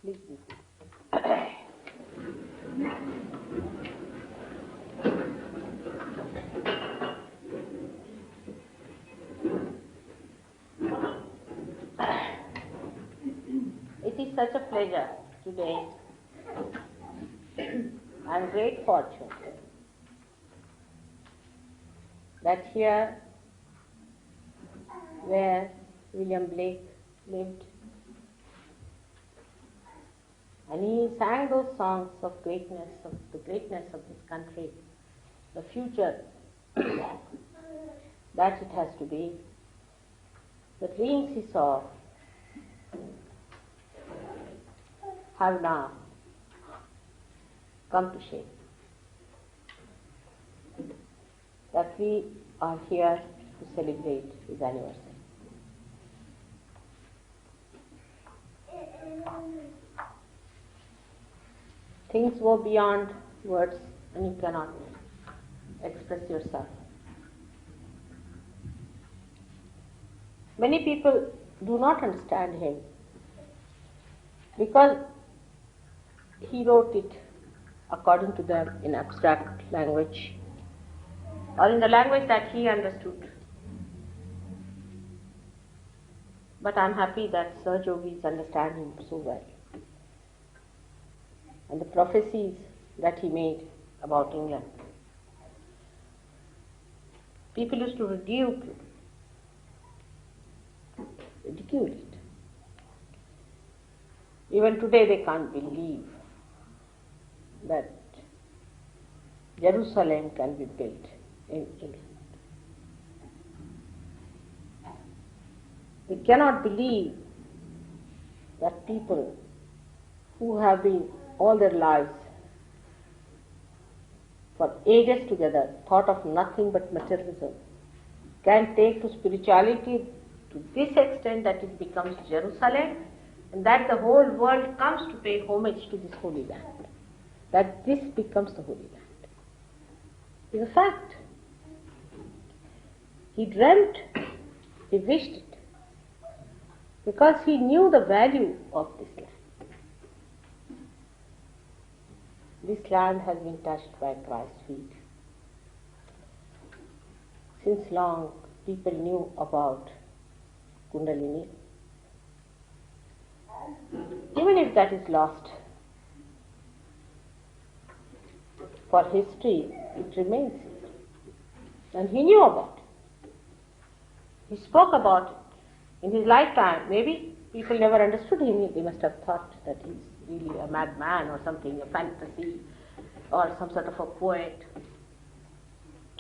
Please be seated. It is such a pleasure today and great fortune that here where William Blake lived, and he sang those songs of greatness, of the greatness of this country, the future that it has to be, the dreams he saw have now come to shape. That we are here to celebrate his anniversary. Things go beyond words and you cannot express yourself. Many people do not understand him because he wrote it according to them in abstract language or in the language that he understood. But I am happy that Sahaja Yogis understand him so well. And the prophecies that he made about England. People used to ridicule it. Even today they can't believe that Jerusalem can be built in England. They cannot believe that people who have been all their lives for ages together thought of nothing but materialism can take to spirituality to this extent that it becomes Jerusalem and that the whole world comes to pay homage to this holy land. That this becomes the holy land. It is a fact. He dreamt, he wished it, because he knew the value of this land. This land has been touched by Christ's feet. Since long, people knew about Kundalini. Even if that is lost, for history, it remains here. And he knew about it. He spoke about it. In his lifetime, maybe people never understood him. They must have thought that he's really a madman or something, a fantasy, or some sort of a poet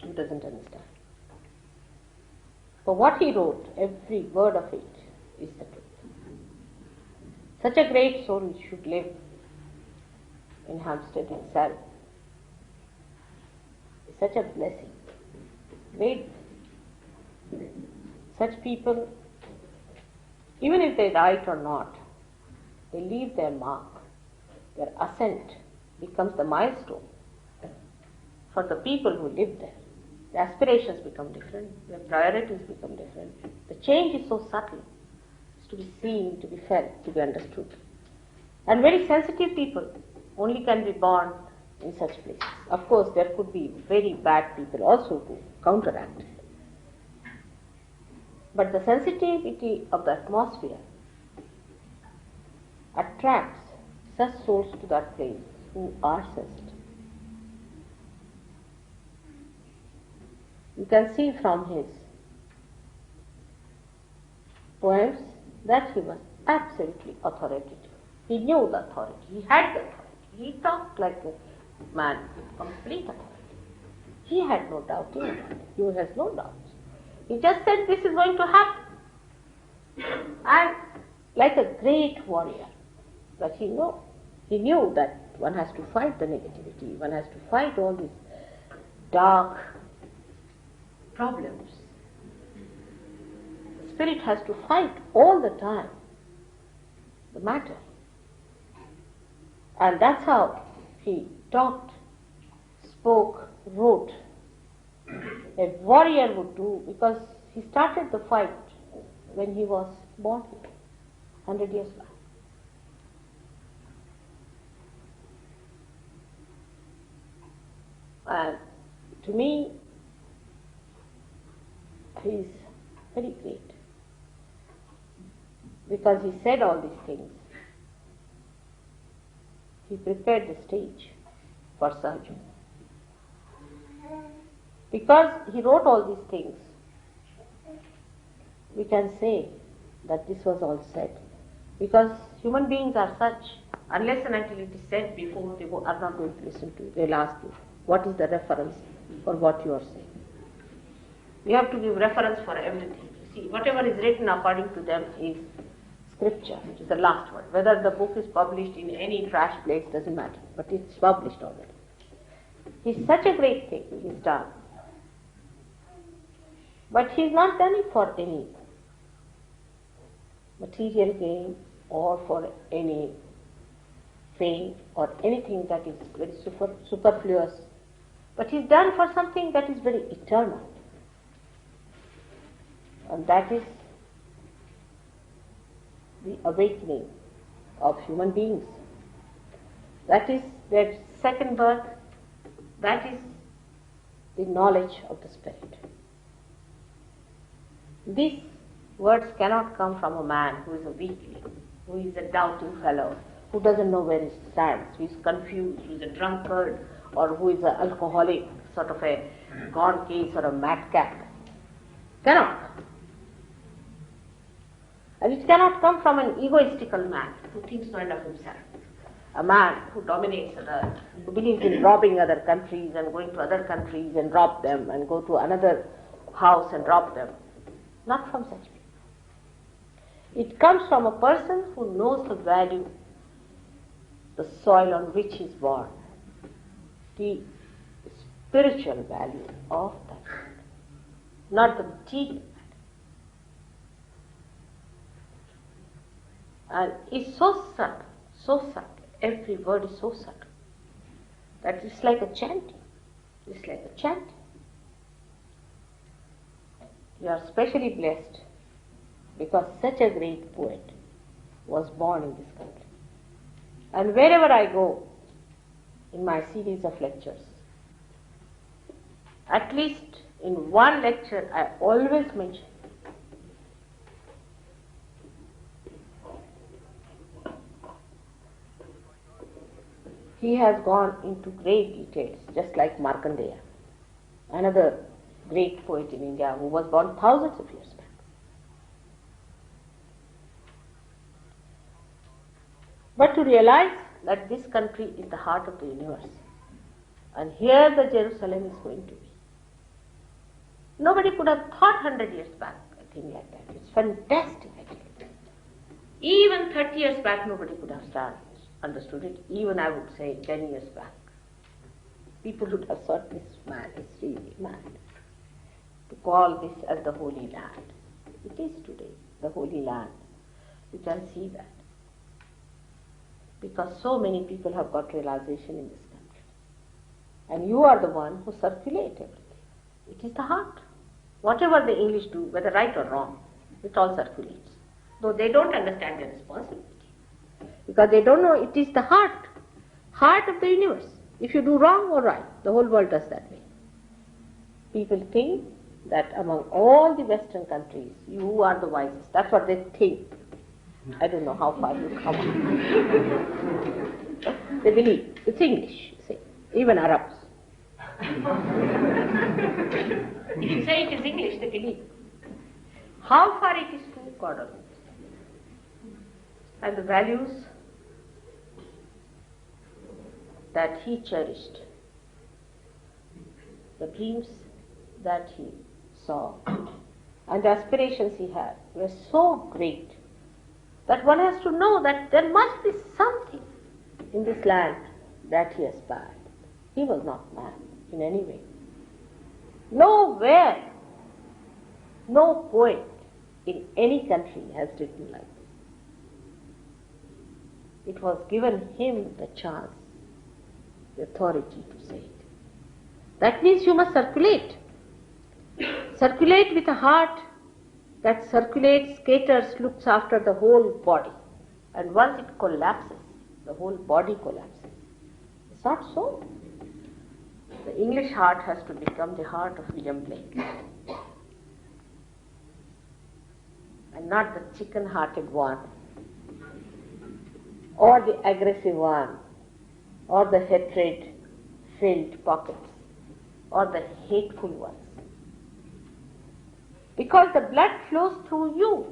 who doesn't understand. For what he wrote, every word of it is the truth. Such a great soul should live in Hampstead itself. It's such a blessing. Great. Such people, even if they write or not, they leave their mark. Their ascent becomes the milestone for the people who live there. The aspirations become different, their priorities become different. The change is so subtle. It's to be seen, to be felt, to be understood. And very sensitive people only can be born in such places. Of course, there could be very bad people also who counteract it. But the sensitivity of the atmosphere attracts such souls to that place who are sensitive. You can see from his poems that he was absolutely authoritative. He knew the authority. He had the authority. He talked like a man with complete authority. He had no doubt in it. He has no doubt. He just said this is going to happen. And like a great warrior, but he knew that one has to fight the negativity, one has to fight all these dark problems. The spirit has to fight all the time the matter. And that's how he talked, spoke, wrote. A warrior would do, because he started the fight when he was born here, 100 years back. And to me, he is very great because he said all these things. He prepared the stage for Sahaja. Because he wrote all these things, we can say that this was all said. Because human beings are such, unless and until it is said before, they are not going to listen to you. They will ask you, what is the reference for what you are saying? You have to give reference for everything. See, whatever is written according to them is scripture, which is the last word. Whether the book is published in any trash place doesn't matter, but it's published already. It's such a great thing he's done. But he's not done it for any material gain or for any fame or anything that is very superfluous. But he's done for something that is very eternal. And that is the awakening of human beings. That is their second birth. That is the knowledge of the Spirit. These words cannot come from a man who is a weakling, who is a doubting fellow, who doesn't know where he stands, who is confused, who is a drunkard, or who is an alcoholic, sort of a gone case or a madcap. Cannot. And it cannot come from an egoistical man who thinks no end of himself. A man who dominates others, who believes in robbing other countries and going to other countries and rob them and go to another house and rob them. Not from such people. It comes from a person who knows the value, the soil on which he is born, the spiritual value of that land, not the material. And it's so subtle, every word is so subtle, that it's like a chanting. It's like a chanting. You are specially blessed because such a great poet was born in this country. And wherever I go in my series of lectures, at least in one lecture I always mention he has gone into great details, just like Markandeya, another great poet in India who was born thousands of years back. But to realize that this country is the heart of the universe, and here the Jerusalem is going to be. Nobody could have thought 100 years back a thing like that. It's fantastic actually. Even 30 years back nobody could have understood it. Even I would say 10 years back. People would have thought this man is really mad to call this as the Holy Land. It is today the Holy Land. You can see that. Because so many people have got realization in this country. And you are the one who circulate everything. It is the heart. Whatever the English do, whether right or wrong, it all circulates. Though they don't understand their responsibility. Because they don't know it is the heart of the universe. If you do wrong or right, the whole world does that way. People think that among all the Western countries, you are the wisest. That's what they think. I don't know how far you come. They believe. It's English, you see. Even Arabs. If you say it is English, they believe. How far it is true, God only knows. And the values that he cherished, the dreams that he saw, and the aspirations he had were so great that one has to know that there must be something in this land that he aspired. He was not mad in any way. Nowhere, no poet in any country has written like this. It was given him the chance, the authority to say it. That means you must circulate. Circulate with a heart that circulates, caters, looks after the whole body. And once it collapses, the whole body collapses. It's not so. The the English heart has to become the heart of William Blake. And not the chicken-hearted one, or the aggressive one, or the hatred-filled pockets, or the hateful ones. Because the blood flows through you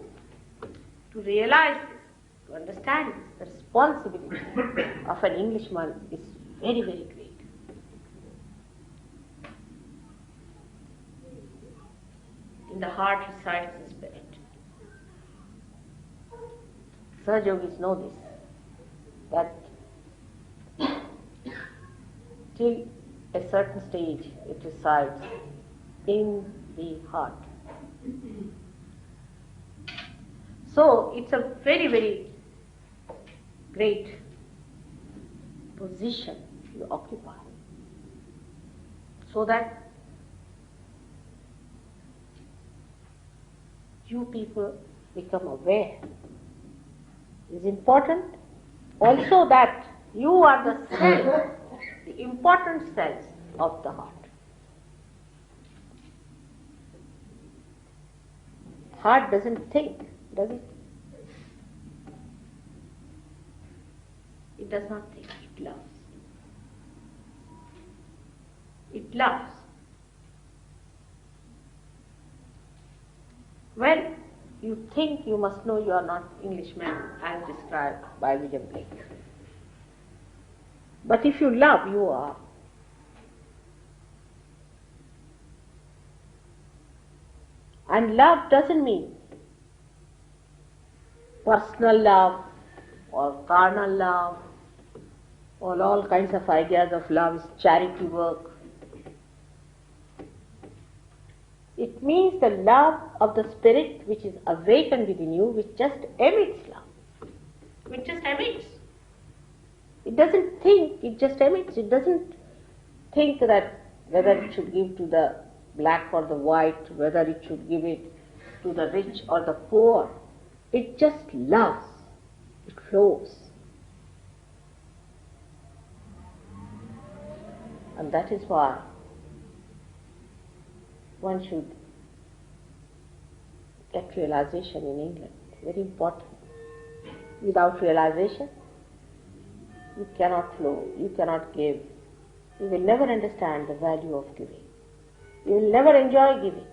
to realize this, to understand this. The responsibility of an Englishman is very, very great. In the heart resides the spirit. Sahaja Yogis know this, that till a certain stage it resides in the heart. So it's a very, very great position you occupy, so that you people become aware. It's important also that you are the cells, the important cells of the heart. Heart doesn't think, does it? It does not think, it loves. It loves. When you think, you must know you are not Englishman as described by William Blake. But if you love, you are. And love doesn't mean personal love or carnal love or all kinds of ideas of love is charity work. It means the love of the spirit which is awakened within you, which just emits love. Which just emits. It doesn't think, it just emits. It doesn't think that whether it should give to the black or the white, whether it should give it to the rich or the poor. It just loves. It flows. And that is why one should get realization in England. Very important. Without realization, you cannot flow, you cannot give. You will never understand the value of giving. You will never enjoy giving.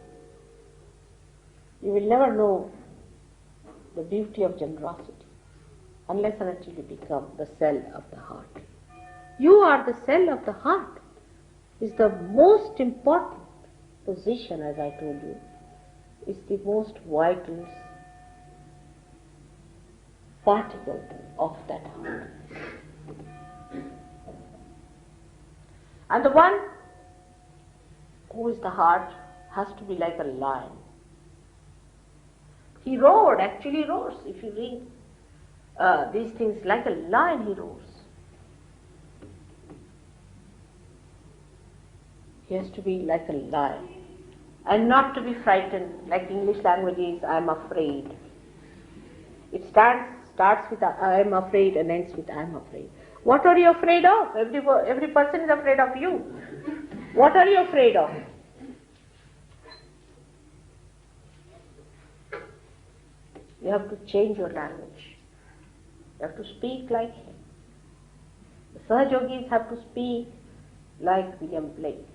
You will never know the beauty of generosity unless and until you become the cell of the heart. You are the cell of the heart. Is the most important position, as I told you, is the most vital particle of that heart. And the one who is the heart has to be like a lion. He roared, actually roars. If you read these things, like a lion he roars. He has to be like a lion and not to be frightened, like English language is, I am afraid. It starts with I am afraid and ends with I am afraid. What are you afraid of? Every person is afraid of you. What are you afraid of? You have to change your language. You have to speak like him. The Sahaja Yogis have to speak like William Blake.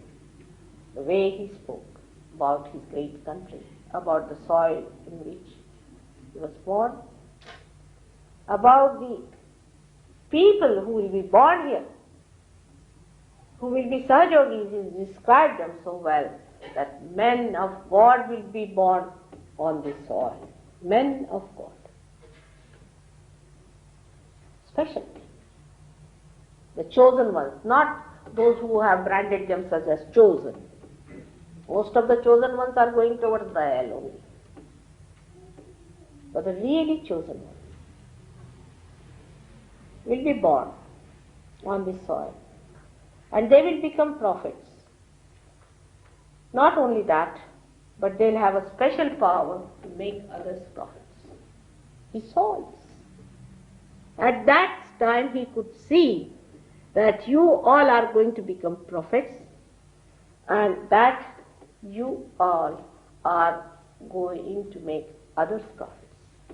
The way he spoke about his great country, about the soil in which he was born, about the people who will be born here, who will be Sahaja Yogis. He described them so well that men of God will be born on this soil. Men of God. Special. The chosen ones, not those who have branded themselves as chosen. Most of the chosen ones are going towards the hell only. But the really chosen ones will be born on this soil. And they will become prophets. Not only that, but they'll have a special power to make others prophets. He saw this. At that time he could see that you all are going to become prophets and that you all are going to make others profits.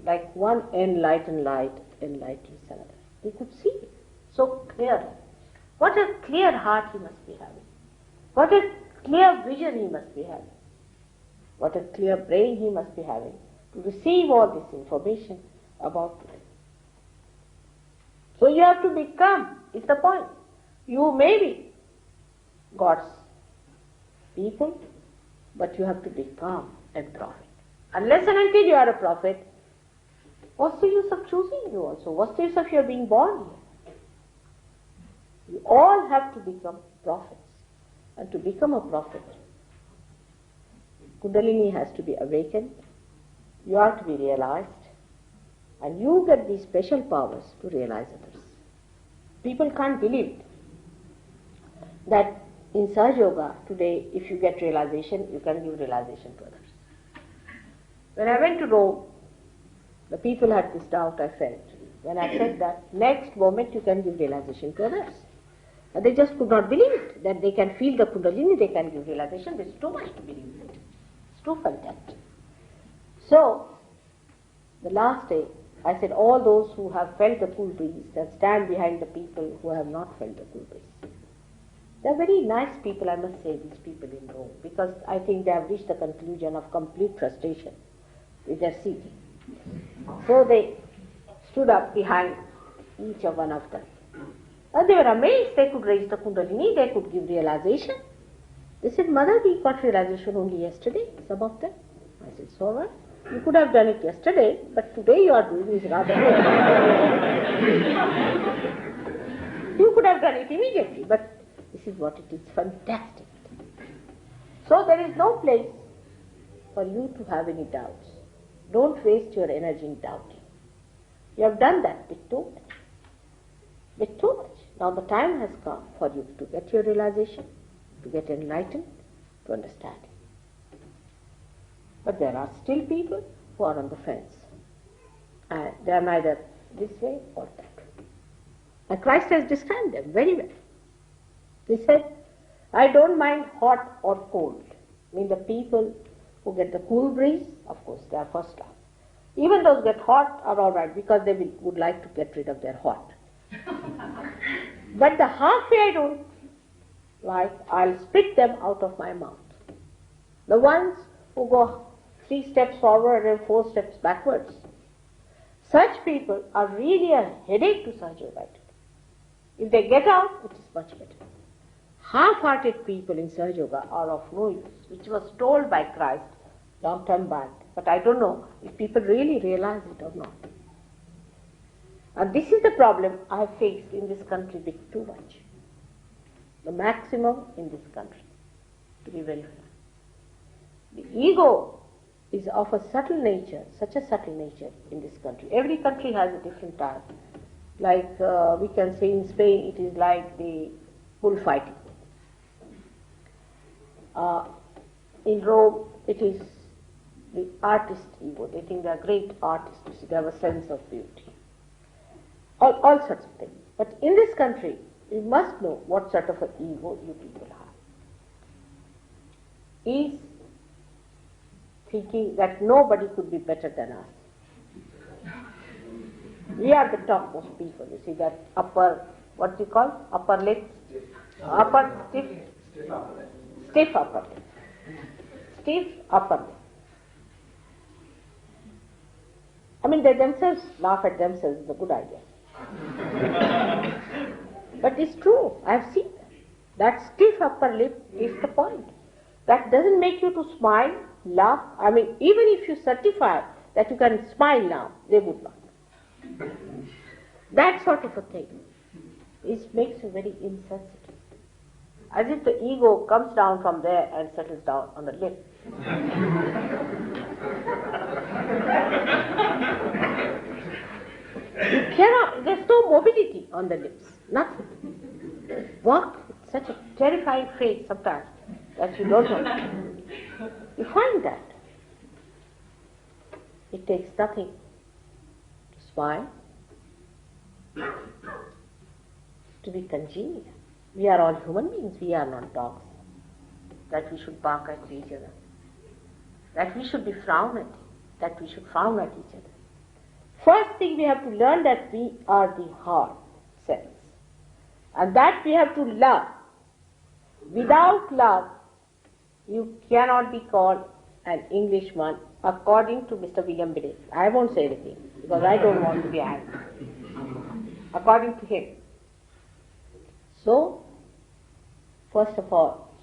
Like one enlightened light enlightens another. They could see it so clearly. What a clear heart he must be having. What a clear vision he must be having. What a clear brain he must be having to receive all this information about today. So you have to become, is the point. You may be God's people, but you have to become a prophet. Unless and until you are a prophet, what's the use of choosing you also? What's the use of your being born here? You all have to become prophets. And to become a prophet, Kundalini has to be awakened, you are to be realized, and you get these special powers to realize others. People can't believe that in Sahaja Yoga today, if you get realization, you can give realization to others. When I went to Rome, the people had this doubt I felt. When I said that, next moment you can give realization to others. And they just could not believe it, that they can feel the Kundalini, they can give realization. It's too much to believe it. It's too fantastic. So, the last day, I said, all those who have felt the cool breeze, that stand behind the people who have not felt the cool breeze. They're very nice people, I must say, these people in Rome, because I think they have reached the conclusion of complete frustration with their seating. So they stood up behind each of one of them. And they were amazed, they could raise the Kundalini, they could give realization. They said, Mother, we got realization only yesterday, some of them. I said, so what? You could have done it yesterday, but today you are doing is rather You could have done it immediately, but this is what it is, fantastic. So there is no place for you to have any doubts. Don't waste your energy in doubting. You have done that bit too much. Bit too much. Now the time has come for you to get your realization, to get enlightened, to understand. But there are still people who are on the fence. And they are neither this way or that way. And Christ has described them very well. He said, I don't mind hot or cold. I mean, the people who get the cool breeze, of course, they are first class. Even those who get hot are all right because they would like to get rid of their hot. But the halfway I don't like, I'll spit them out of my mouth. The ones who go 3 steps forward and 4 steps backwards, such people are really a headache to Sahaja Yoga. If they get out, it is much better. Half-hearted people in Sahaja Yoga are of no use, which was told by Christ long time back. But I don't know if people really realize it or not. And this is the problem I have faced in this country bit too much. The maximum in this country, to be very frank. The ego is of a subtle nature, such a subtle nature in this country. Every country has a different type. Like we can say in Spain, it is like the bullfighting. In Rome, it is the artist ego. They think they are great artists. They have a sense of beauty. All sorts of things. But in this country, you must know what sort of an ego you people have. Is thinking that nobody could be better than us. We are the topmost people. You see that upper, what do you call? Upper lip? Upper stiff? Stiff upper lip. Stiff upper lip. I mean, they themselves laugh at themselves. It's a good idea. But it's true. I have seen that. That stiff upper lip is the point. That doesn't make you to smile, laugh. I mean, even if you certify that you can smile now, they would not. That sort of a thing makes you very insensitive. As if the ego comes down from there and settles down on the lip. You cannot, there's no mobility on the lips, nothing. Walk with such a terrifying face sometimes that you don't know. You find that. It takes nothing to smile, to be congenial. We are all human beings, we are not dogs. that we should bark at each other, that we should be frowned at, that we should frown at each other. First thing we have to learn that we are the heart cells, and that we have to love. Without love, you cannot be called an Englishman, according to Mr. William Biddy. I won't say anything because I don't want to be angry. According to him. So, first of all,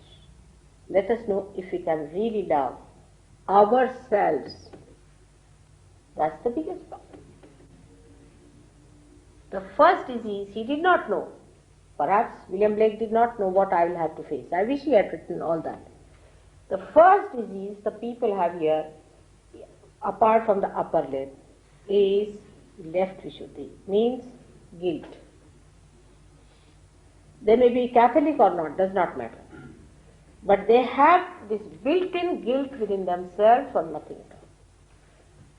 let us know if we can really love ourselves. That's the biggest problem. The first disease he did not know. Perhaps William Blake did not know what I will have to face. I wish he had written all that. The first disease the people have here, apart from the upper lip, is left Vishuddhi, means guilt. They may be Catholic or not, does not matter. But they have this built-in guilt within themselves for nothing at all.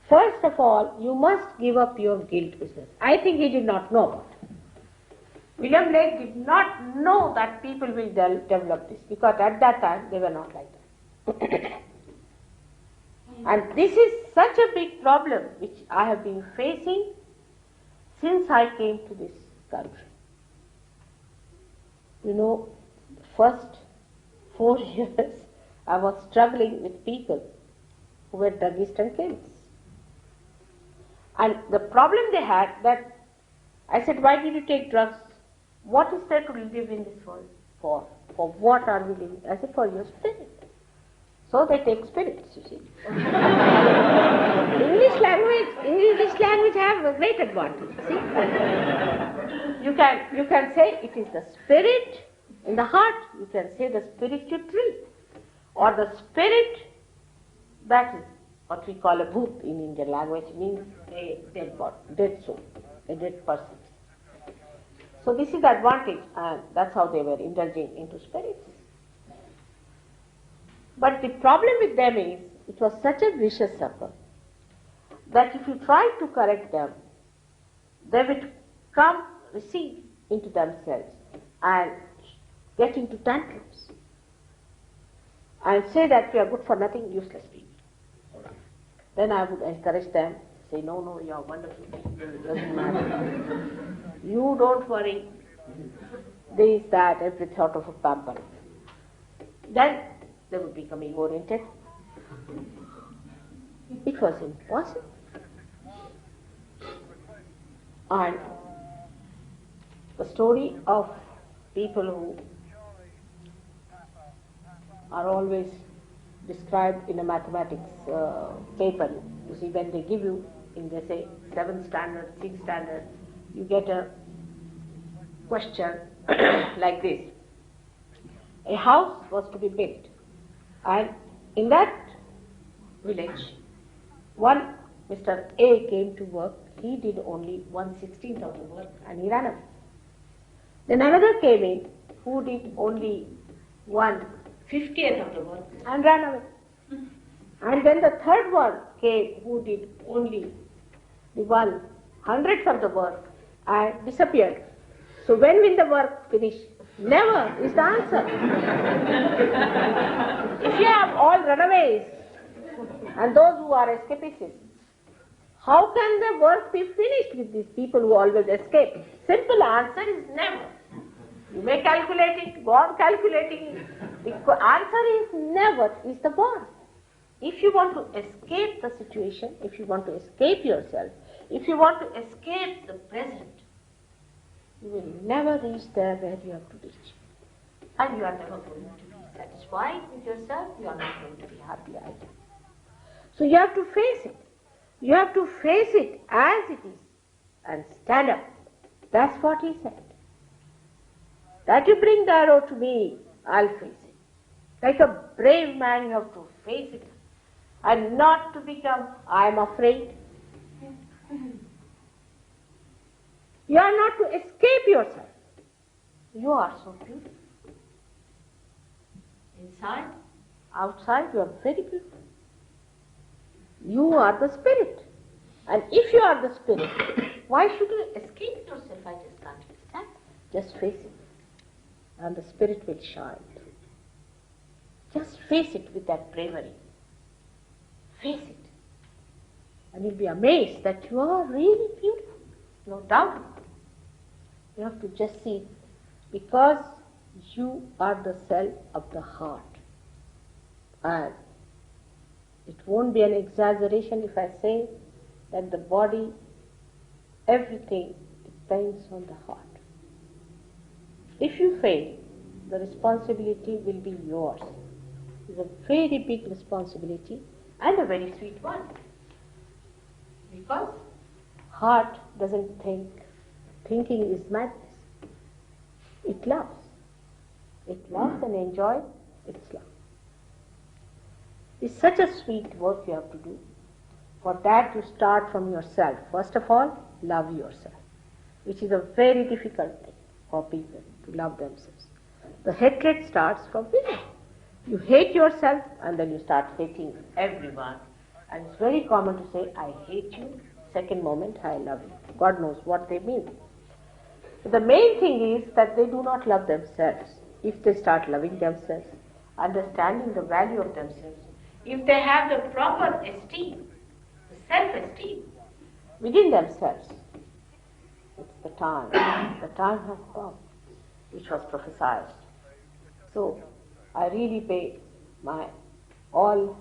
First of all, you must give up your guilt business. I think he did not know about it. William Blake did not know that people will develop this, because at that time they were not like that. And this is such a big problem which I have been facing since I came to this country. You know, first 4 years I was struggling with people who were druggists and chemists. And the problem they had, that I said, why did you take drugs? What is there to live in this world for? For what are we living? I said, for your spirit. So they take spirits, you see. English language have a great advantage, see. You can say it is the spirit in the heart. You can say the spiritual tree. Or the spirit, that is what we call a bhoot in Indian language, means a dead body, dead soul, a dead person. So this is the advantage, and that's how they were indulging into spirits. But the problem with them is, it was such a vicious circle that if you try to correct them, they would come, recede into themselves and get into tantrums and say that we are good for nothing, useless people. Then I would encourage them, say, no, you are wonderful people, it doesn't matter. You don't worry, this, that, every thought of a pampering. Then they would become ego-oriented. It was impossible. And the story of people who are always described in a mathematics paper. You see, when they give you, in they say 7th standard, 6th standard, you get a question like this. A house was to be built, and in that village, one Mr. A came to work. He did only 1/16th of the work, and he ran away. Then another came in who did only 1/50th of the work and ran away. And then the third one came who did only the 1/100th of the work and disappeared. So when will the work finish? Never is the answer. If you have all runaways and those who are escapists, how can the work be finished with these people who always escape? Simple answer is never. You may calculate it, go on calculating it. The answer is never is the word. If you want to escape the situation, if you want to escape yourself, if you want to escape the present, you will never reach there where you have to reach. And you are never going to be satisfied with yourself, you are not going to be happy either. So you have to face it. You have to face it as it is and stand up. That's what he said. That you bring the arrow to me, I'll face it. Like a brave man, you have to face it. And not to become, I am afraid. You are not to escape yourself. You are so beautiful. Inside, outside, you are very beautiful. You are the spirit. And if you are the spirit, why should you escape yourself? I just can't understand. Just face it. And the spirit will shine. Just face it with that bravery. Face it. And you'll be amazed that you are really beautiful. No doubt. You have to just see it. Because you are the cell of the heart. And it won't be an exaggeration if I say that the body, everything depends on the heart. If you fail, the responsibility will be yours. It's a very big responsibility and a very sweet one. Because heart doesn't think. Thinking is madness. It loves. It loves and enjoys its love. It's such a sweet work you have to do. For that you start from yourself. First of all, love yourself, which is a very difficult thing for people to love themselves. The hatred starts from within. You hate yourself and then you start hating everyone. And it's very common to say, I hate you. Second moment, I love you. God knows what they mean. But the main thing is that they do not love themselves. If they start loving themselves, understanding the value of themselves, if they have the proper esteem, the self-esteem within themselves, it's the time. The time has come, which was prophesied. So, I really pay my all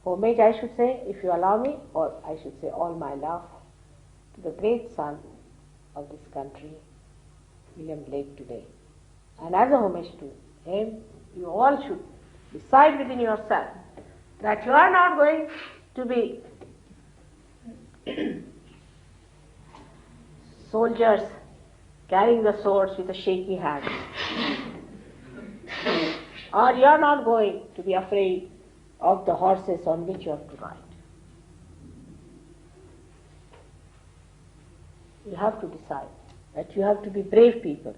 homage, I should say, if you allow me, or I should say all my love to the great son of this country, William Blake, today. And as a homage to him, you all should decide within yourself that you are not going to be soldiers carrying the swords with a shaky hand. Or you are not going to be afraid of the horses on which you have to ride. You have to decide that you have to be brave people.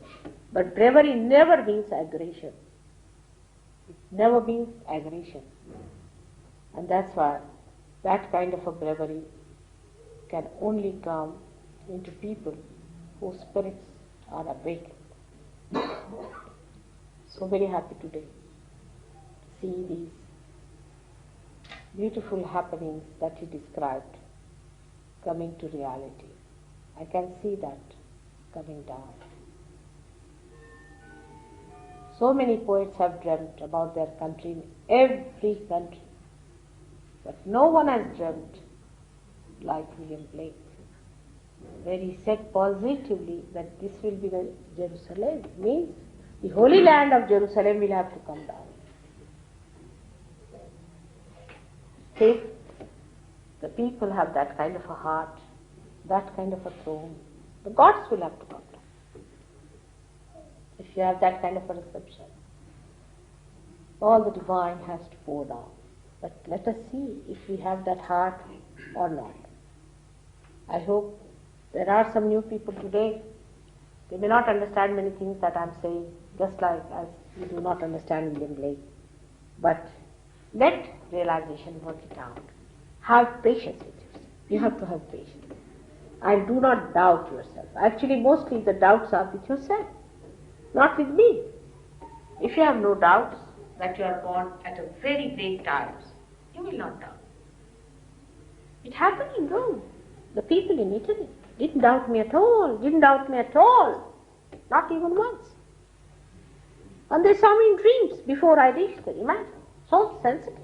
But bravery never means aggression. It never means aggression. And that's why that kind of a bravery can only come into people whose spirits are awakened. So very happy today to see these beautiful happenings that you described coming to reality. I can see that coming down. So many poets have dreamt about their country in every country. But no one has dreamt like William Blake, where he said positively that this will be the Jerusalem. It means the holy land of Jerusalem will have to come down. If the people have that kind of a heart, that kind of a throne, the gods will have to come down. If you have that kind of a reception, all the divine has to pour down. But let us see if we have that heart or not. I hope there are some new people today. They may not understand many things that I am saying, just like as you do not understand William Blake. But let realization work it out. Have patience with yourself. You have to have patience. And do not doubt yourself. Actually, mostly the doubts are with yourself, not with me. If you have no doubts that you are born at a very great times, you will not doubt. It happened in Rome. The people in Italy didn't doubt me at all, not even once. And they saw me in dreams before I reached there. Imagine, so sensitive.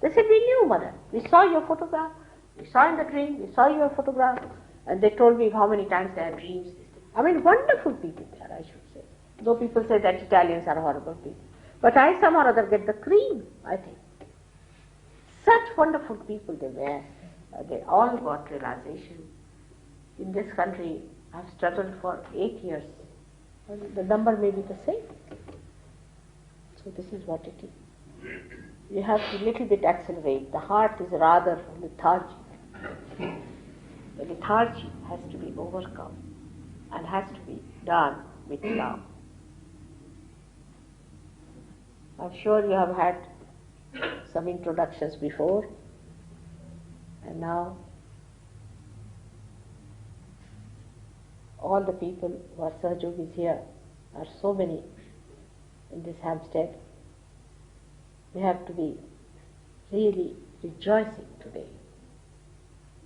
They said, we knew, mother. We saw your photograph. We saw in the dream, we saw your photograph. And they told me how many times they had dreams. I mean, wonderful people there, I should say. Though people say that Italians are horrible people. But I somehow or other get the cream, I think. Such wonderful people they were. They all got realization. In this country, I've struggled for 8 years. And the number may be the same. So this is what it is. You have to little bit accelerate. The heart is rather lethargic. The lethargy has to be overcome and has to be done with love. I'm sure you have had some introductions before, and now all the people who are Sahajogis here are so many in this Hampstead. We have to be really rejoicing today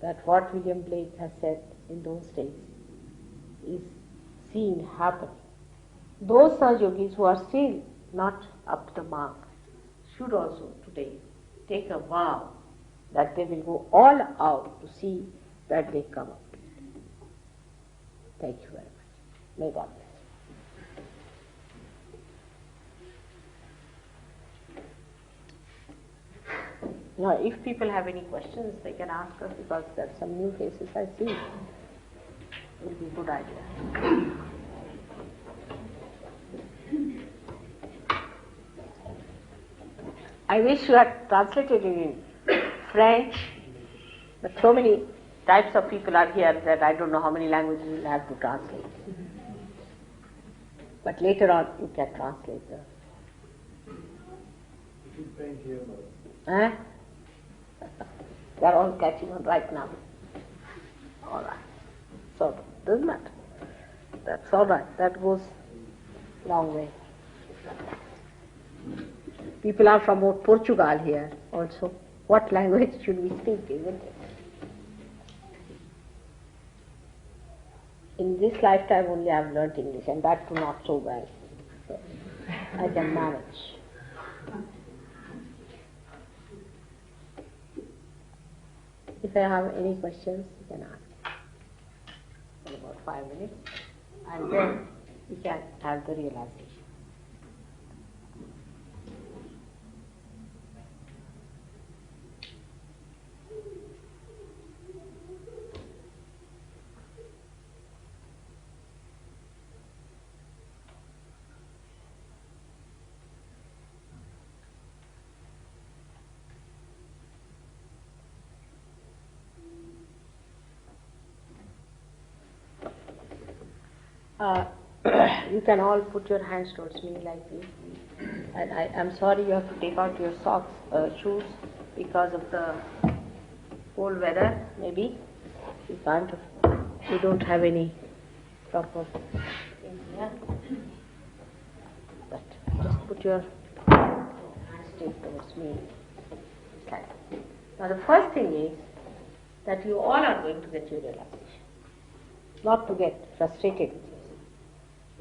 that what William Blake has said in those days is seen happen. Those Sahajogis who are still not up to the mark should also today take a vow that they will go all out to see that they come up. Thank you very much. May God bless. Now, if people have any questions, they can ask us, because there are some new faces I see. It will be a good idea. I wish you had translated it in French, but so many types of people are here that I don't know how many languages you'll have to translate. But later on, you can translate them. Huh? They are all catching on right now. All right. So, doesn't matter. That's all right. That goes a long way. People are from Portugal here also. What language should we speak, isn't it? In this lifetime only I have learnt English, and that too not so well. So I can manage. If I have any questions, you can ask. In about 5 minutes, and then we can have the realization. You can all put your hands towards me like this. And I'm sorry you have to take out your socks, shoes, because of the cold weather, maybe. You can't, you don't have any proper thing here. But just put your hands straight towards me. Okay. Now the first thing is that you all are going to get your realization. Not to get frustrated with yourself.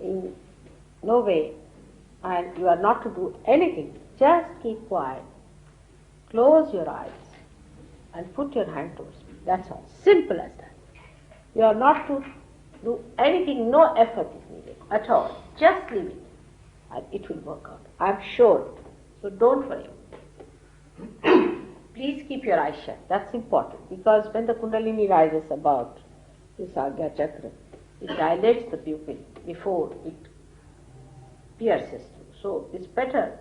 In no way, and you are not to do anything. Just keep quiet. Close your eyes and put your hand towards me. That's all. Simple as that. You are not to do anything. No effort is needed at all. Just leave it, and it will work out. I'm sure. So don't worry. Please keep your eyes shut. That's important, because when the Kundalini rises about the Sahaja Chakra, it dilates the pupil before it pierces through. So it's better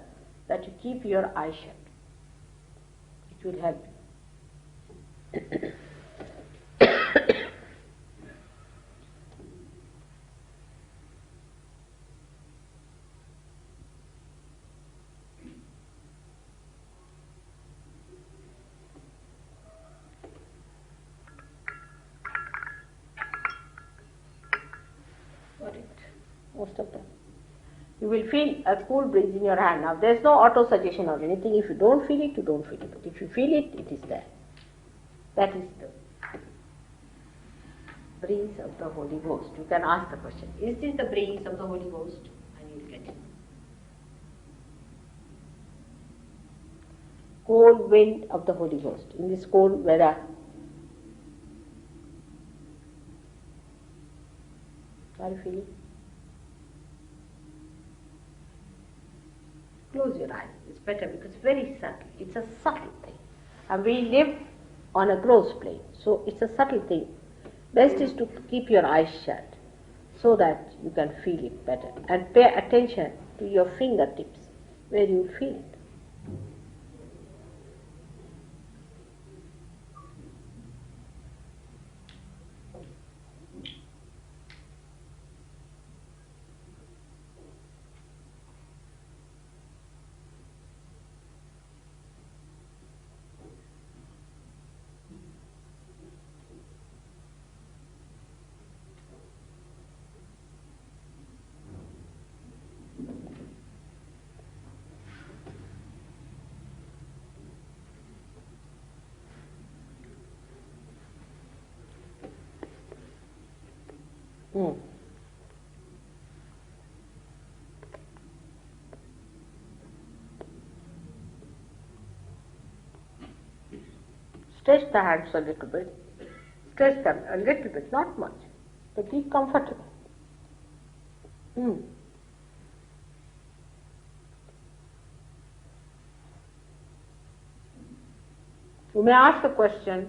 that you keep your eyes shut. It will help you. Most of them. You will feel a cool breeze in your hand. Now, there is no auto-suggestion or anything. If you don't feel it, you don't feel it. But if you feel it, it is there. That is the breeze of the Holy Ghost. You can ask the question, is this the breeze of the Holy Ghost? And you will get it. Cold wind of the Holy Ghost. In this cold weather, are you feeling? Close your eyes. It's better because it's very subtle. It's a subtle thing. And we live on a gross plane. So it's a subtle thing. Best is to keep your eyes shut so that you can feel it better. And pay attention to your fingertips where you feel it. Hmm. Stretch the hands a little bit. Stretch them a little bit, not much, but be comfortable. Hmm. You may ask a question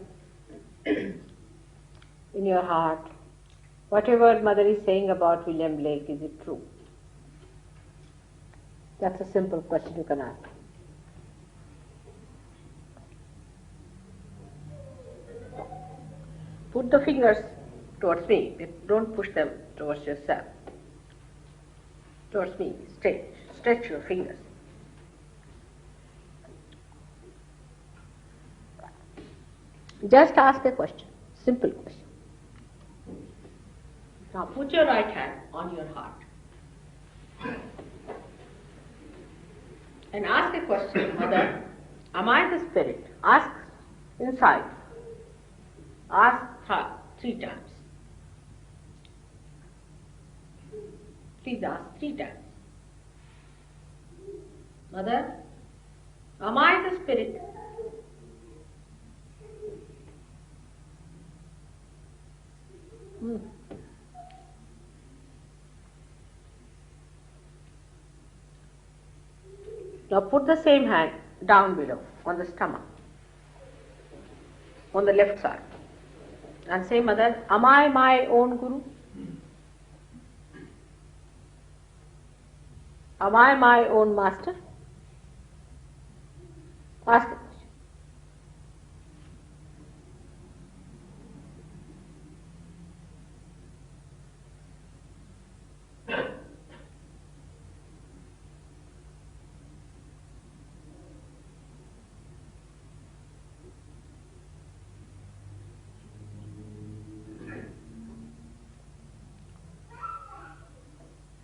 in your heart. Whatever Mother is saying about William Blake, is it true? That's a simple question you can ask. Put the fingers towards me. Don't push them towards yourself. Towards me. Stretch your fingers. Just ask a question. Simple question. Now put your right hand on your heart. And ask a question, Mother, am I the spirit? Ask inside. Ask 3 times. Please ask 3 times. Mother, am I the spirit? Now put the same hand down below on the stomach, on the left side, and say, Mother, am I my own Guru? Am I my own master? Ask the question.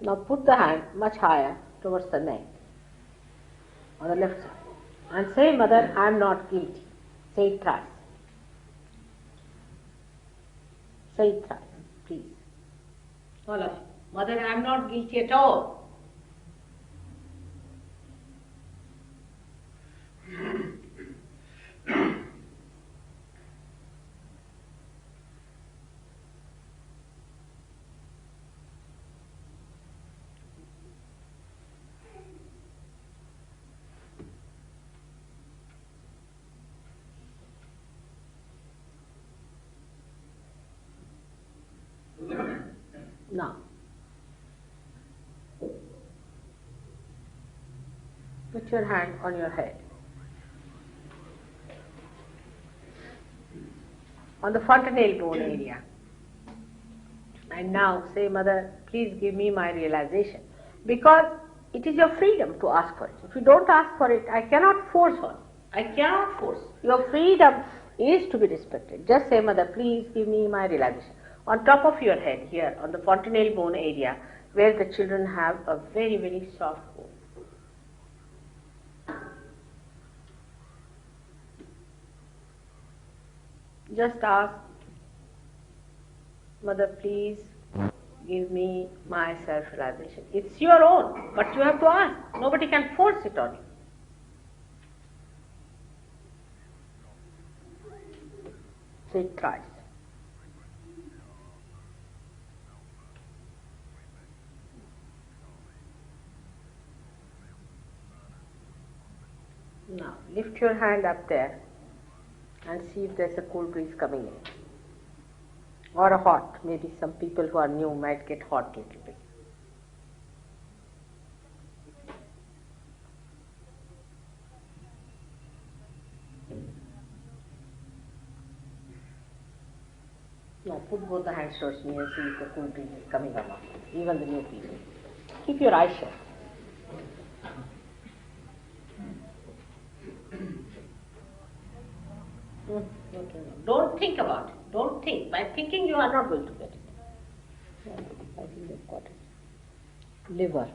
Now put the hand much higher towards the neck, on the left side, and say, Mother, I am not guilty. Say it thrice. Say it thrice, please. All of you. Mother, I am not guilty at all. Now, put your hand on your head, on the fontanelle bone area. And now say, Mother, please give me my realization. Because it is your freedom to ask for it. If you don't ask for it, I cannot force on you. I cannot force. Your freedom is to be respected. Just say, Mother, please give me my realization. On top of your head here, on the fontanelle bone area, where the children have a very, very soft bone. Just ask, Mother, please give me my self-realization. It's your own, but you have to ask. Nobody can force it on you. Say it thrice. Now, lift your hand up there and see if there's a cool breeze coming in. Or a hot. Maybe some people who are new might get hot a little bit. Now, put both the hands towards me and see if the cool breeze is coming or not. Even the new people. Keep your eyes shut. Don't think about it. Don't think. By thinking you are not going to get it. I think you've got it. Liver.